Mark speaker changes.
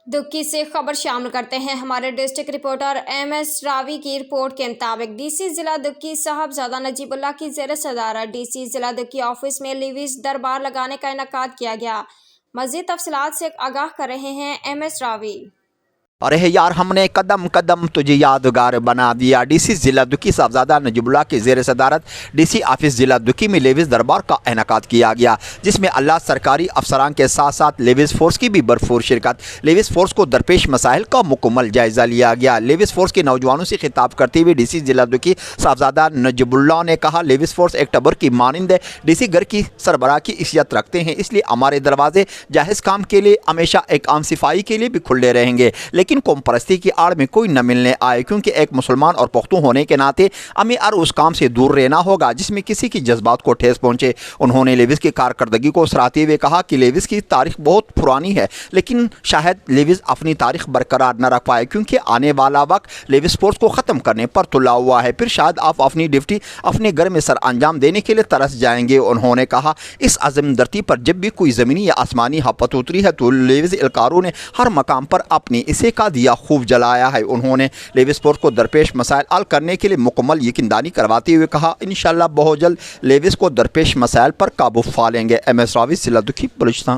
Speaker 1: دکھ کی سے خبر شامل کرتے ہیں ہمارے ڈسٹرکٹ رپورٹر ایم ایس راوی کی رپورٹ کے مطابق ڈی سی ضلع دکی صاحبزادہ نجیب اللہ کی زیر صدارت ڈی سی ضلع دکی آفس میں لیویز دربار لگانے کا انعقاد کیا گیا۔ مزید تفصیلات سے آگاہ کر رہے ہیں ایم ایس راوی۔
Speaker 2: ارے یار ہم نے قدم قدم تجھے یادگار بنا دیا۔ ڈی سی ضلع دکی صاحبزادہ نجیب اللہ کی زیر صدارت ڈی سی آفس ضلع دکی میں لیویز دربار کا انعقاد کیا گیا، جس میں اللہ سرکاری افسران کے ساتھ ساتھ لیویز فورس کی بھی بھرپور شرکت۔ لیویز فورس کو درپیش مسائل کا مکمل جائزہ لیا گیا۔ لیویز فورس کے نوجوانوں سے خطاب کرتے ہوئے ڈی سی ضلع دکی صاحبزادہ نجیب اللہ نے کہا، لیویز فورس ایک ٹبر کی مانند ہے۔ ڈی سی گھر کی سربراہ کی حیثیت رکھتے ہیں، اس لیے ہمارے دروازے جاہز کام کے لیے ہمیشہ ایک عام صفائی کے لیے بھی کھلے رہیں گے، لیکن قوم پرستی کی آڑ میں کوئی نہ ملنے آئے، کیونکہ ایک مسلمان اور پختون ہونے کے ناطے ہمیں ہر اس کام سے دور رہنا ہوگا جس میں کسی کی جذبات کو ٹھیس پہنچے۔ انہوں نے لیویز کی کارکردگی کو سراہتے ہوئے کہا کہ لیویز کی تاریخ بہت پرانی ہے، لیکن شاید لیویز اپنی تاریخ برقرار نہ رکھ پائے، کیونکہ آنے والا وقت لیویز فورس کو ختم کرنے پر تلا ہوا ہے، پھر شاید آپ اپنی ڈیوٹی اپنے گھر میں سر انجام دینے کے لیے ترس جائیں گے۔ انہوں نے کہا، اس عظیم دھرتی پر جب بھی کوئی زمینی یا آسمانی آفت اتری ہے تو لیویز اہلکاروں نے ہر مقام پر اپنی حصے کا دیا خوب جلایا ہے۔ انہوں نے لیویز فورس کو درپیش مسائل حل کرنے کے لیے مکمل یقیندانی کرواتے ہوئے کہا، انشاءاللہ بہت جلد لیویز کو درپیش مسائل پر قابو پا لیں گے۔ ایم ایس راوی، ضلع دکی، بلوچستان۔